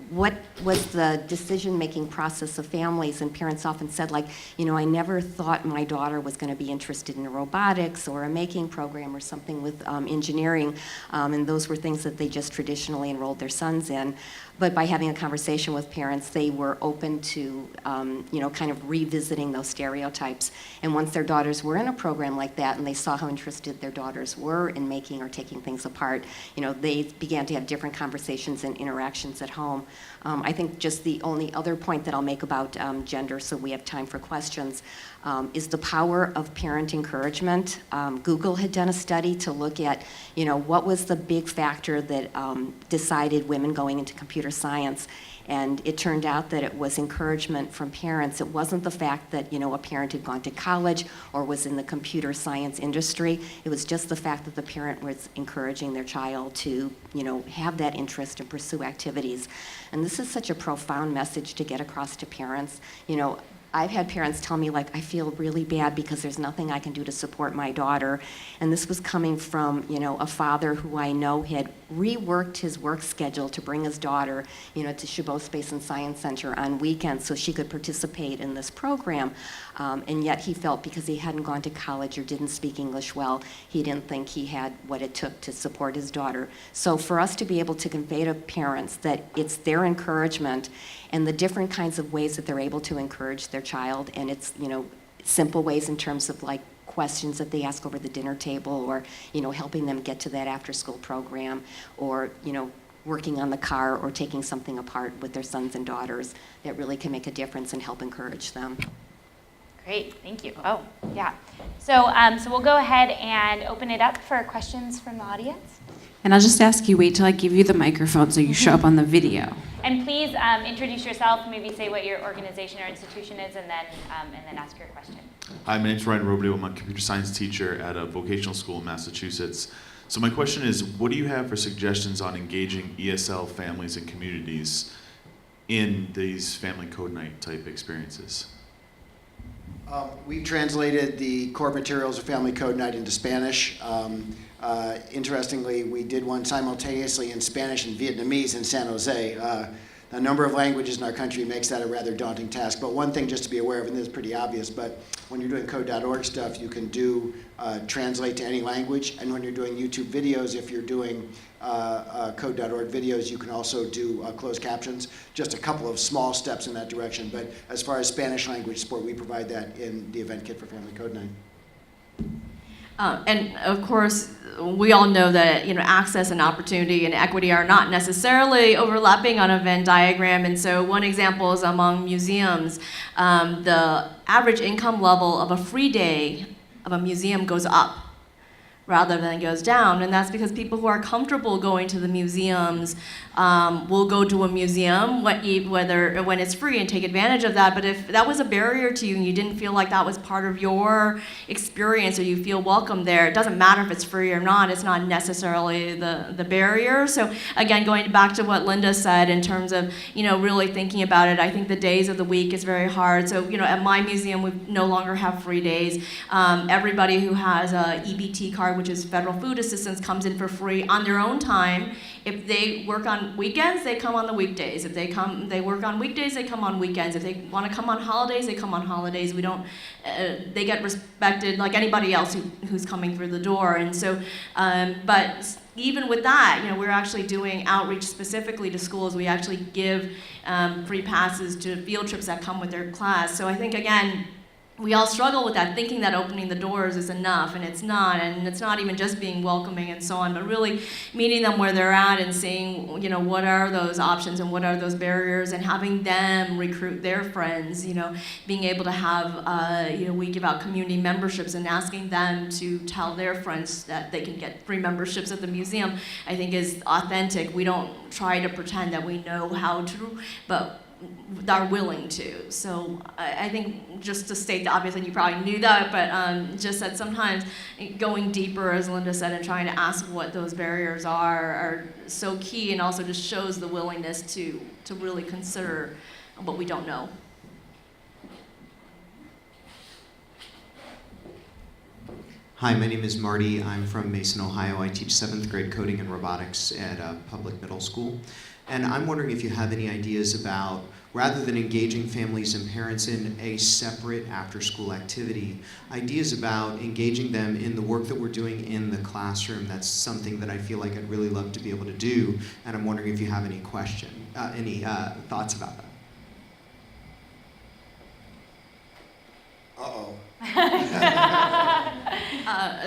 what was the decision-making process of families. And parents often said, I never thought my daughter was going to be interested in robotics or a making program or something with engineering. And those were things that they just traditionally enrolled their sons in. But by having a conversation with parents, they were open to, kind of revisiting those stereotypes. And once their daughters were in a program like that, and they saw how interested their daughters were in making or taking things apart, they began to have different conversations and interactions at home. I think just the only other point that I'll make about gender, so we have time for questions, is the power of parent encouragement. Google had done a study to look at, what was the big factor that decided women going into computer science. And it turned out that it was encouragement from parents. It wasn't the fact that, a parent had gone to college or was in the computer science industry. It was just the fact that the parent was encouraging their child to, have that interest and pursue activities. And this is such a profound message to get across to parents. I've had parents tell me, I feel really bad because there's nothing I can do to support my daughter. And this was coming from, a father who I know had reworked his work schedule to bring his daughter, to Chabot Space and Science Center on weekends so she could participate in this program. And yet he felt because he hadn't gone to college or didn't speak English well, he didn't think he had what it took to support his daughter. So for us to be able to convey to parents that it's their encouragement and the different kinds of ways that they're able to encourage their child, and it's, simple ways in terms of questions that they ask over the dinner table, or, helping them get to that after-school program, or, working on the car or taking something apart with their sons and daughters, that really can make a difference and help encourage them. Great, thank you. Oh, yeah. So we'll go ahead and open it up for questions from the audience. And I'll just ask you, wait till I give you the microphone so you show up on the video. And please introduce yourself, maybe say what your organization or institution is, and then ask your question. Hi, my name's Ryan Robledo. I'm a computer science teacher at a vocational school in Massachusetts. So my question is, what do you have for suggestions on engaging ESL families and communities in these family code night type experiences? We translated the core materials of Family Code Night into Spanish. Interestingly, we did one simultaneously in Spanish and Vietnamese in San Jose. A number of languages in our country makes that a rather daunting task. But one thing just to be aware of, and this is pretty obvious, but when you're doing code.org stuff, you can do translate to any language. And when you're doing YouTube videos, if you're doing code.org videos, you can also do closed captions. Just a couple of small steps in that direction. But as far as Spanish language support, we provide that in the event kit for Family Code Night. And of course, we all know that access and opportunity and equity are not necessarily overlapping on a Venn diagram. And so one example is among museums, the average income level of a free day of a museum goes up rather than goes down. And that's because people who are comfortable going to the museums will go to a museum, whether when it's free, and take advantage of that. But if that was a barrier to you and you didn't feel like that was part of your experience or you feel welcome there, it doesn't matter if it's free or not. It's not necessarily the barrier. So again, going back to what Linda said in terms of really thinking about it, I think the days of the week is very hard. So at my museum, we no longer have free days. Everybody who has a EBT card, which is Federal Food Assistance, comes in for free on their own time. If they work on weekends, they come on the weekdays. If they work on weekdays, they come on weekends. If they want to come on holidays, they come on holidays. We don't. They get respected like anybody else who's coming through the door. And so, but even with that, we're actually doing outreach specifically to schools. We actually give free passes to field trips that come with their class. So I think again, we all struggle with that, thinking that opening the doors is enough, and it's not. And it's not even just being welcoming and so on, but really meeting them where they're at and seeing, what are those options and what are those barriers, and having them recruit their friends. Being able to have, we give out community memberships and asking them to tell their friends that they can get free memberships at the museum, I think is authentic. We don't try to pretend that we know how to, but are willing to. So I think just to state the obvious, and you probably knew that, but just that sometimes going deeper, as Linda said, and trying to ask what those barriers are so key, and also just shows the willingness to really consider what we don't know. Hi, my name is Marty. I'm from Mason, Ohio. I teach 7th grade coding and robotics at a public middle school. And I'm wondering if you have any ideas about, rather than engaging families and parents in a separate after-school activity, ideas about engaging them in the work that we're doing in the classroom. That's something that I feel like I'd really love to be able to do. And I'm wondering if you have any thoughts about that. Uh-oh.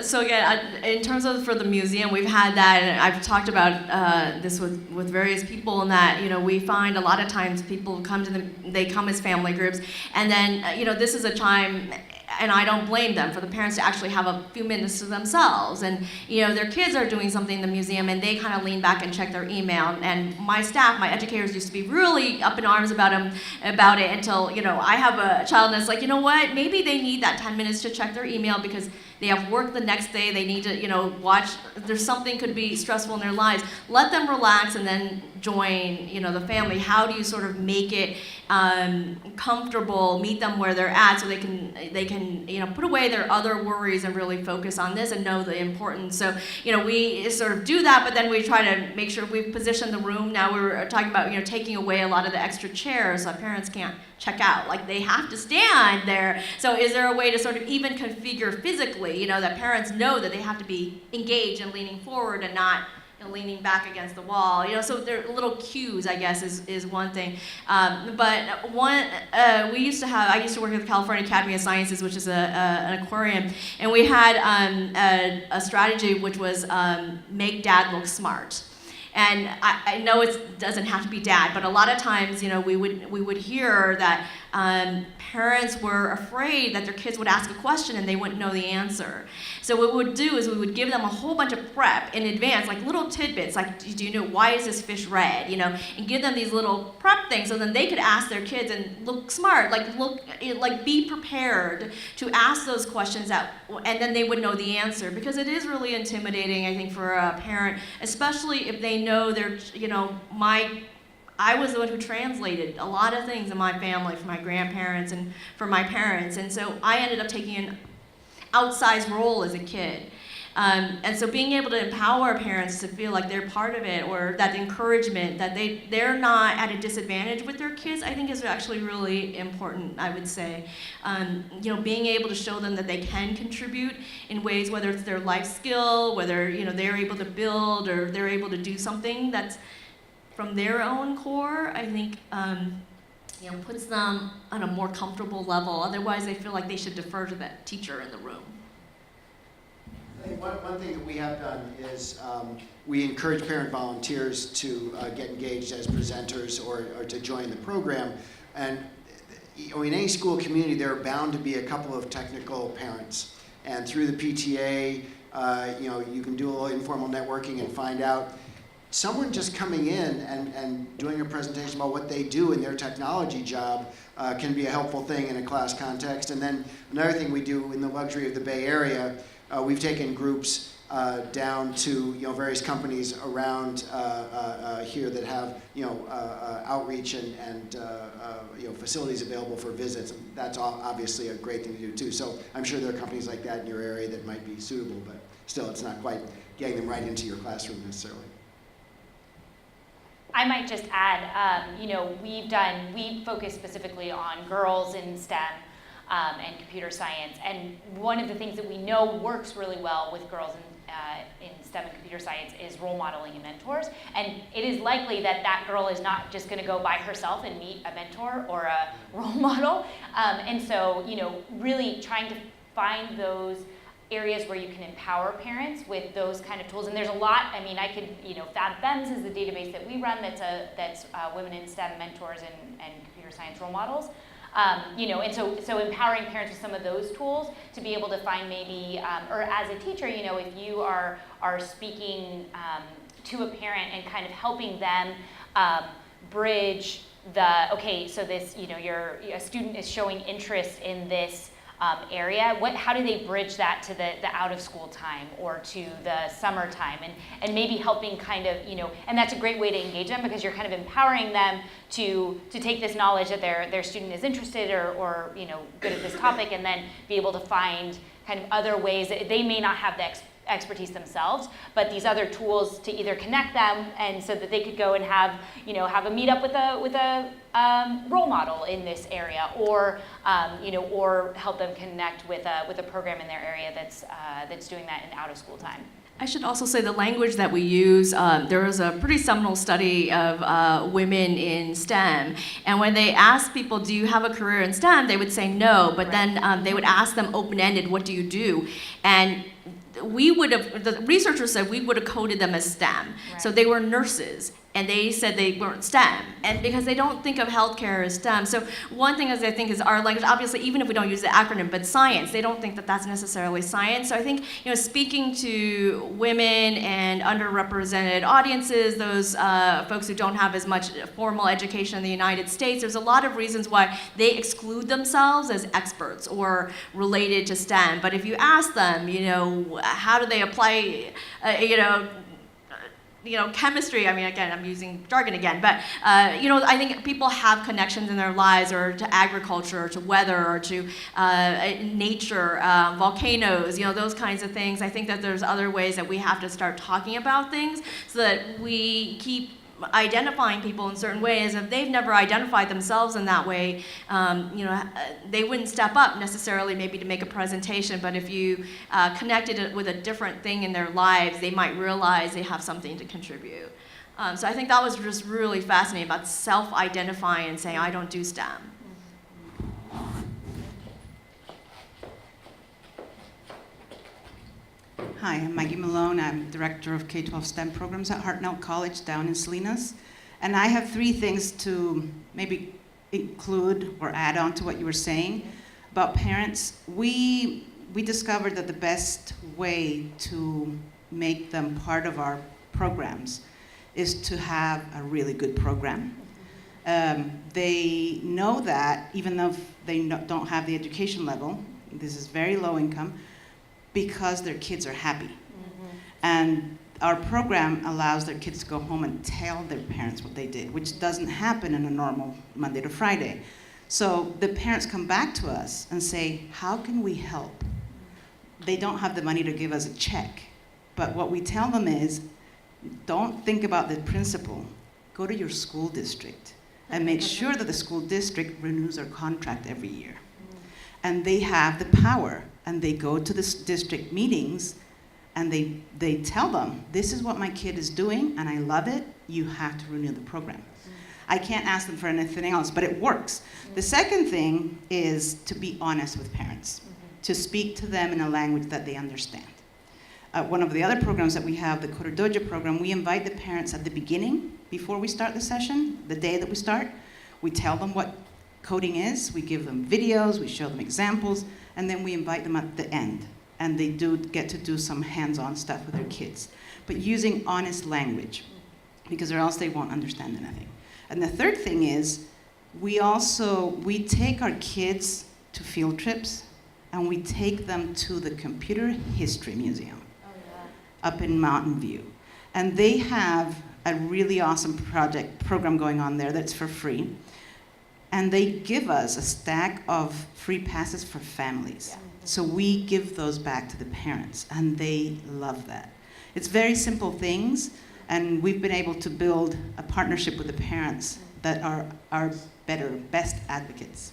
So again, in terms of for the museum, we've had that, and I've talked about this with various people, and that we find a lot of times people come they come as family groups, and then this is a time, and I don't blame them, for the parents to actually have a few minutes to themselves, and their kids are doing something in the museum, and they kind of lean back and check their email. And my staff, my educators, used to be really up in arms about it until I have a child, and it's like, what? Maybe they need that 10 minutes to check their email because they have work the next day. They need to watch. There's something could be stressful in their lives. Let them relax and then join the family. How do you sort of make it comfortable, meet them where they're at, so they can put away their other worries and really focus on this and know the importance. So we sort of do that, but then we try to make sure we've positioned the room. Now we're talking about taking away a lot of the extra chairs so parents can't check out. Like, they have to stand there. So is there a way to sort of even configure physically, that parents know that they have to be engaged and leaning forward and not leaning back against the wall, so there are little cues, I guess, is one thing. But one, I used to work at the California Academy of Sciences, which is an aquarium, and we had a strategy which was make dad look smart. And I know it doesn't have to be dad, but a lot of times, we would hear that parents were afraid that their kids would ask a question and they wouldn't know the answer. So what we would do is we would give them a whole bunch of prep in advance, like little tidbits, like, do you know, why is this fish red, you know, and give them these little prep things so then they could ask their kids and look smart, like be prepared to ask those questions and then they would know the answer, because it is really intimidating, I think, for a parent, especially if they know they're, you know, I was the one who translated a lot of things in my family for my grandparents and for my parents, and so I ended up taking an outsized role as a kid. And so being able to empower parents to feel like they're part of it, or that encouragement that they're not at a disadvantage with their kids, I think is actually really important, I would say. You know, being able to show them that they can contribute in ways, whether it's their life skill, whether, you know, they're able to build or they're able to do something that's from their own core, I think, you know, puts them on a more comfortable level. Otherwise, they feel like they should defer to that teacher in the room. I think one thing that we have done is we encourage parent volunteers to get engaged as presenters or to join the program. And you know, in any school community, there are bound to be a couple of technical parents. And through the PTA, you know, you can do a little informal networking and find out someone just coming in and doing a presentation about what they do in their technology job can be a helpful thing in a class context. And then another thing we do in the luxury of the Bay Area, we've taken groups down to, you know, various companies around here that have, you know, outreach and you know, facilities available for visits. And that's obviously a great thing to do too. So I'm sure there are companies like that in your area that might be suitable, but still, it's not quite getting them right into your classroom necessarily. I might just add, you know, we focus specifically on girls in STEM and computer science, and one of the things that we know works really well with girls in STEM and computer science is role modeling and mentors, and it is likely that that girl is not just going to go by herself and meet a mentor or a role model, and so, you know, really trying to find those areas where you can empower parents with those kind of tools. And there's a lot, I mean, I could, you know, FabFems is the database that we run that's women in STEM mentors and computer science role models. You know, and so empowering parents with some of those tools to be able to find maybe, or as a teacher, you know, if you are speaking to a parent and kind of helping them bridge the, okay, so this, you know, a student is showing interest in this area, how do they bridge that to the out of school time or to the summertime, and maybe helping kind of, you know, and that's a great way to engage them, because you're kind of empowering them to take this knowledge that their student is interested or you know, good at this topic, and then be able to find kind of other ways that they may not have the expertise themselves, but these other tools to either connect them, and so that they could go and have, you know, have a meetup with a role model in this area, or you know, or help them connect with a program in their area that's doing that in out of school time. I should also say the language that we use, there was a pretty seminal study of women in STEM, and when they asked people, do you have a career in STEM, they would say no, but then they would ask them open-ended, what do you do? And the researchers said we would have coded them as STEM. Right. So they were nurses, and they said they weren't STEM, and because they don't think of healthcare as STEM. So one thing is, I think, is our language, obviously, even if we don't use the acronym, but science, they don't think that that's necessarily science. So I think, you know, speaking to women and underrepresented audiences, those folks who don't have as much formal education in the United States, there's a lot of reasons why they exclude themselves as experts or related to STEM. But if you ask them, you know, how do they apply, you know, chemistry, I mean, again, I'm using jargon again, but, you know, I think people have connections in their lives, or to agriculture, or to weather, or to nature, volcanoes, you know, those kinds of things. I think that there's other ways that we have to start talking about things so that we keep identifying people in certain ways. If they've never identified themselves in that way, you know, they wouldn't step up necessarily maybe to make a presentation, but if you connected it with a different thing in their lives, they might realize they have something to contribute. So I think that was just really fascinating about self-identifying and saying, I don't do STEM. Hi, I'm Maggie Malone. I'm Director of K-12 STEM programs at Hartnell College down in Salinas. And I have three things to maybe include or add on to what you were saying about parents. We discovered that the best way to make them part of our programs is to have a really good program. They know that even though they don't have the education level, this is very low income, because their kids are happy. And our program allows their kids to go home and tell their parents what they did, which doesn't happen in a normal Monday to Friday. So the parents come back to us and say, how can we help? They don't have the money to give us a check, but what we tell them is, don't think about the principal. Go to your school district and make sure that the school district renews their contract every year. And they have the power, and they go to the district meetings, and they tell them, this is what my kid is doing, and I love it, you have to renew the program. I can't ask them for anything else, but it works. The second thing is to be honest with parents, to speak to them in a language that they understand. One of the other programs that we have, the Coder Dojo program, we invite the parents at the beginning, before we start the session, the day that we start. We tell them what coding is, we give them videos, we show them examples, and then we invite them at the end. And they do get to do some hands-on stuff with their kids, but using honest language, because or else they won't understand anything. And the third thing is, we take our kids to field trips, and we take them to the Computer History Museum up in Mountain View. And they have a really awesome program going on there that's for free. And they give us a stack of free passes for families. So we give those back to the parents, and they love that. It's very simple things, and we've been able to build a partnership with the parents that are our best advocates.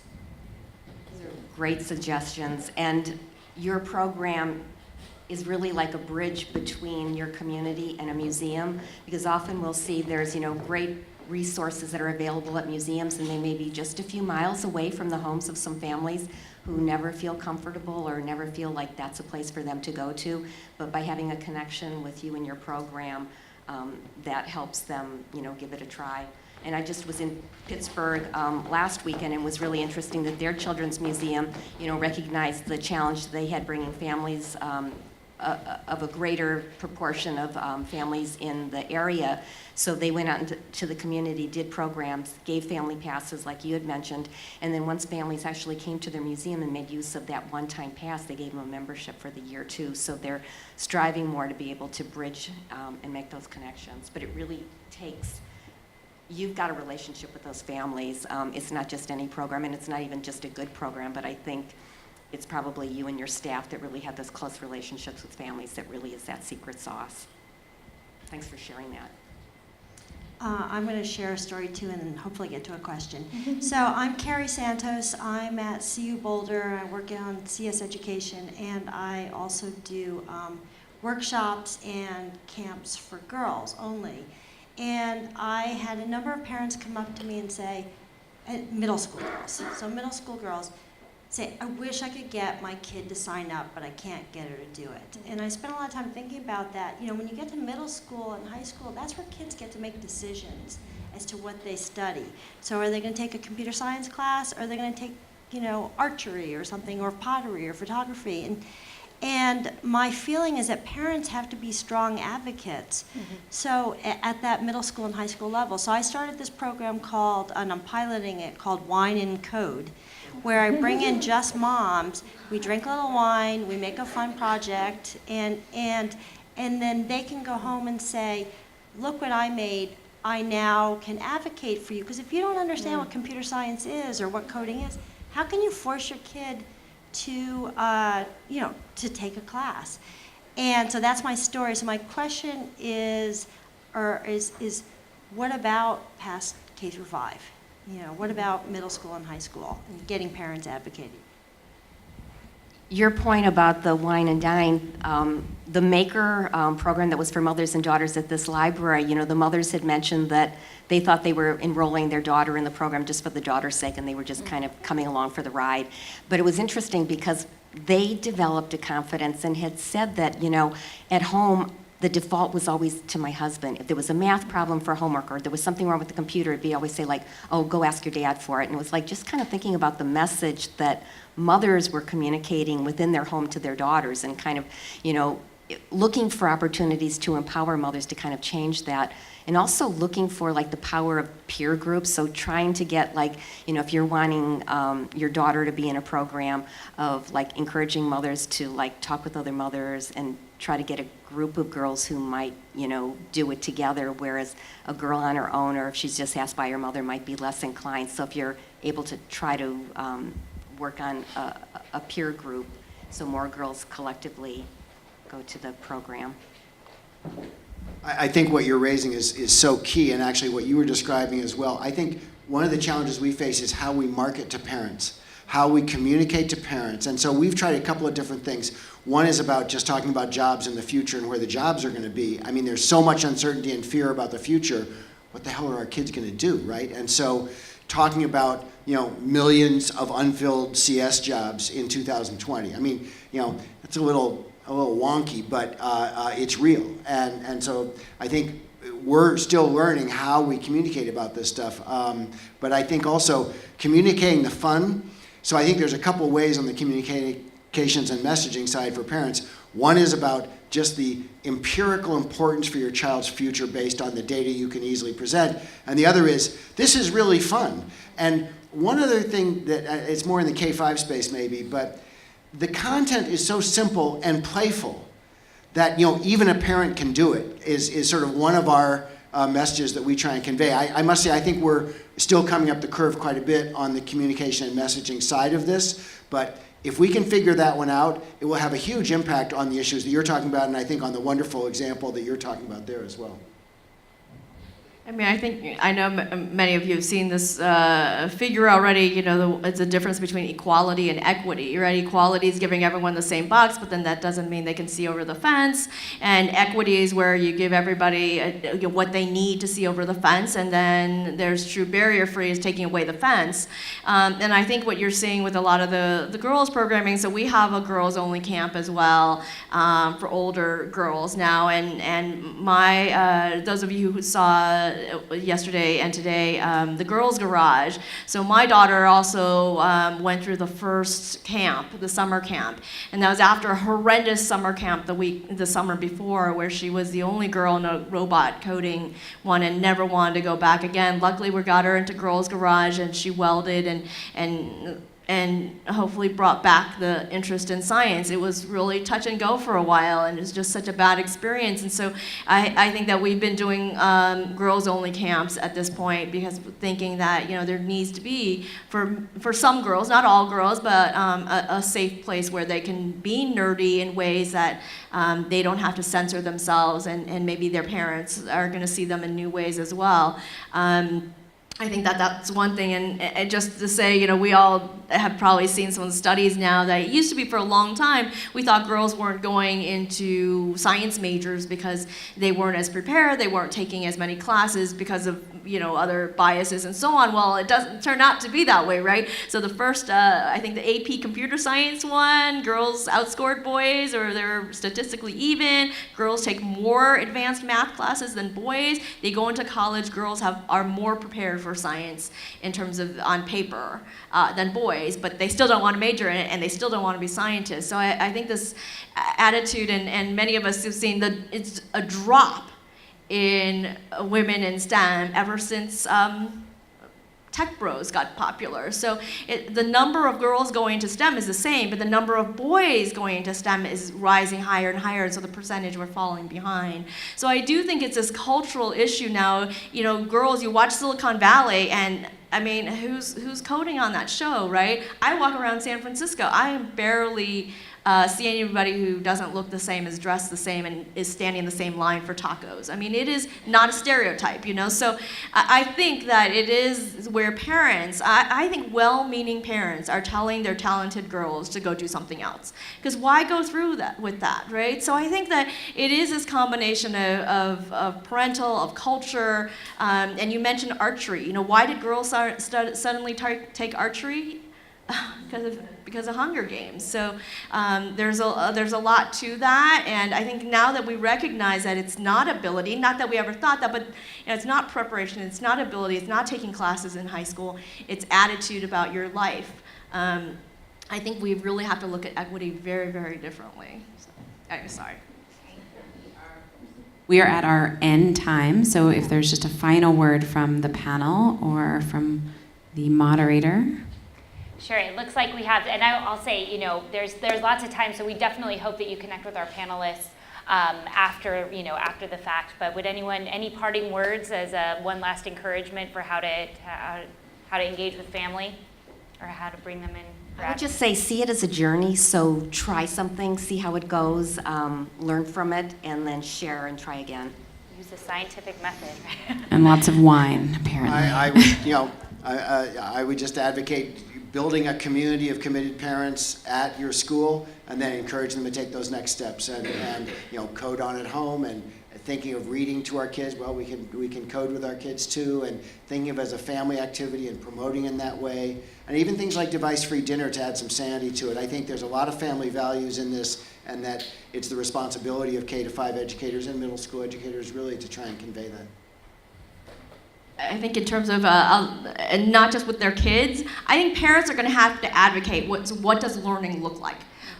These are great suggestions, and your program is really like a bridge between your community and a museum, because often we'll see there's, great resources that are available at museums, and they may be just a few miles away from the homes of some families who never feel comfortable or never feel like that's a place for them to go to. But by having a connection with you and your program, that helps them, give it a try. And I just was in Pittsburgh last weekend, and it was really interesting that their children's museum, recognized the challenge they had bringing families of a greater proportion of families in the area. So they went out into the community, did programs, gave family passes like you had mentioned, and then once families actually came to their museum and made use of that one-time pass, they gave them a membership for the year too. So they're striving more to be able to bridge and make those connections. But it really takes, you've got a relationship with those families. It's not just any program, and it's not even just a good program, but I think it's probably you and your staff that really have those close relationships with families that really is that secret sauce. Thanks for sharing that. I'm going to share a story too, and then hopefully get to a question. So I'm Carrie Santos. I'm at CU Boulder. I work on CS education, and I also do workshops and camps for girls only. And I had a number of parents come up to me and say, middle school girls, so middle school girls, say, I wish I could get my kid to sign up, but I can't get her to do it. And I spent a lot of time thinking about that. When you get to middle school and high school, that's where kids get to make decisions as to what they study. So are they going to take a computer science class? Or are they going to take, archery or something, or pottery or photography? And my feeling is that parents have to be strong advocates. So at that middle school and high school level. So I started this program called, and I'm piloting it, called Wine and Code, where I bring in just moms. We drink a little wine, we make a fun project, and then they can go home and say, look what I made. I now can advocate for you. Because if you don't understand what computer science is or what coding is, how can you force your kid to take a class? And so that's my story. So my question is what about past K through 5? What about middle school and high school and getting parents advocating? Your point about the wine and dine, the Maker program that was for mothers and daughters at this library, the mothers had mentioned that they thought they were enrolling their daughter in the program just for the daughter's sake, and they were just kind of coming along for the ride. But it was interesting because they developed a confidence and had said that, at home, the default was always to my husband. If there was a math problem for homework or there was something wrong with the computer, it'd be always say like, oh, go ask your dad for it. And it was like just kind of thinking about the message that mothers were communicating within their home to their daughters and kind of, you know, looking for opportunities to empower mothers to kind of change that. And also looking for like the power of peer groups. So trying to get like, you know, if you're wanting your daughter to be in a program of like encouraging mothers to like talk with other mothers and try to get a group of girls who might, you know, do it together, whereas a girl on her own or if she's just asked by her mother might be less inclined. So if you're able to try to work on a peer group so more girls collectively go to the program. I think what you're raising is so key, and actually what you were describing as well. I think one of the challenges we face is how we market to parents, how we communicate to parents. And so we've tried a couple of different things. One is about just talking about jobs in the future and where the jobs are going to be. I mean, there's so much uncertainty and fear about the future. What the hell are our kids going to do, right? And so talking about, you know, millions of unfilled CS jobs in 2020. I mean, you know, it's a little wonky, but it's real. And so I think we're still learning how we communicate about this stuff. But I think also communicating the fun. So I think there's a couple ways on the communications and messaging side for parents. One is about just the empirical importance for your child's future based on the data you can easily present. And the other is, this is really fun. And one other thing that, it's more in the K-5 space maybe, but the content is so simple and playful that, you know, even a parent can do it, is sort of one of our messages that we try and convey. I must say, I think we're still coming up the curve quite a bit on the communication and messaging side of this, but if we can figure that one out, it will have a huge impact on the issues that you're talking about, and I think on the wonderful example that you're talking about there as well. I mean, I know many of you have seen this figure already. You know, it's a difference between equality and equity, right? Equality is giving everyone the same box, but then that doesn't mean they can see over the fence. And equity is where you give everybody what they need to see over the fence, and then there's true barrier-free is taking away the fence. And I think what you're seeing with a lot of the girls programming, so we have a girls-only camp as well for older girls now, and my those of you who saw yesterday and today, the Girls Garage. So my daughter also went through the first camp, the summer camp, and that was after a horrendous summer camp the summer before, where she was the only girl in a robot coding one and never wanted to go back again. Luckily, we got her into Girls Garage, and she welded and hopefully brought back the interest in science. It was really touch and go for a while, and it was just such a bad experience. And so I think that we've been doing girls-only camps at this point, because thinking that, you know, there needs to be, for some girls, not all girls, but a safe place where they can be nerdy in ways that they don't have to censor themselves, and maybe their parents are going to see them in new ways as well. I think that that's one thing, and just to say, you know, we all have probably seen some of the studies now that it used to be for a long time, we thought girls weren't going into science majors because they weren't as prepared, they weren't taking as many classes because of, you know, other biases and so on. Well, it doesn't turn out to be that way, right? So the first, I think the AP computer science one, girls outscored boys, or they're statistically even. Girls take more advanced math classes than boys. They go into college, girls are more prepared for science in terms of on paper than boys, but they still don't want to major in it, and they still don't want to be scientists. So I think this attitude, and many of us have seen that it's a drop in women in STEM ever since tech bros got popular. So the number of girls going to STEM is the same, but the number of boys going to STEM is rising higher and higher, and so the percentage we're falling behind. So I do think it's this cultural issue now. You know, girls, you watch Silicon Valley, and I mean, who's coding on that show, right? I walk around San Francisco, I barely see anybody who doesn't look the same, is dressed the same, and is standing in the same line for tacos. I mean, it is not a stereotype, you know? So I think that it is where parents, I think well-meaning parents are telling their talented girls to go do something else. Because why go through that with that, right? So I think that it is this combination of parental, of culture, and you mentioned archery. You know, why did girls suddenly take archery? because of Hunger Games. So there's a lot to that, and I think now that we recognize that it's not ability, not that we ever thought that, but it's not preparation, it's not ability, it's not taking classes in high school, it's attitude about your life. I think we really have to look at equity very, very differently. So, I'm sorry. We are at our end time, so if there's just a final word from the panel or from the moderator. Sure, it looks like we have, and I'll say, there's lots of time, so we definitely hope that you connect with our panelists after the fact. But would any parting words as one last encouragement for how to engage with family, or how to bring them in? I would just say, see it as a journey. So try something, see how it goes, learn from it, and then share and try again. Use the scientific method. And lots of wine, apparently. I would just advocate building a community of committed parents at your school, and then encourage them to take those next steps and code on at home, and thinking of reading to our kids. Well, we can code with our kids too, and thinking of it as a family activity and promoting in that way. And even things like device-free dinner to add some sanity to it. I think there's a lot of family values in this, and that it's the responsibility of K-5 educators and middle school educators really to try and convey that. I think in terms of, and not just with their kids, I think parents are going to have to advocate what does learning look like?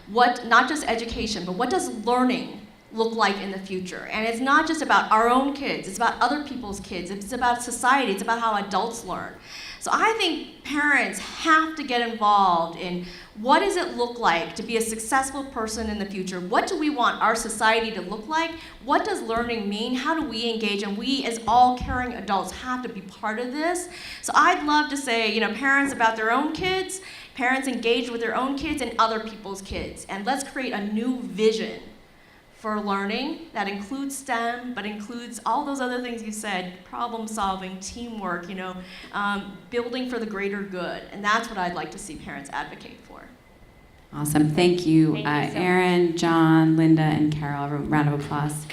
Not just education, but what does learning look like in the future? And it's not just about our own kids, it's about other people's kids, it's about society, it's about how adults learn. So I think parents have to get involved in what does it look like to be a successful person in the future? What do we want our society to look like? What does learning mean? How do we engage? And we as all caring adults have to be part of this. So I'd love to say, parents about their own kids, parents engage with their own kids and other people's kids. And let's create a new vision for learning that includes STEM, but includes all those other things you said, problem solving, teamwork, building for the greater good. And that's what I'd like to see parents advocate for. Awesome. Thank you, Thank you so much. Erin, John, Linda, and Carol. A round of applause.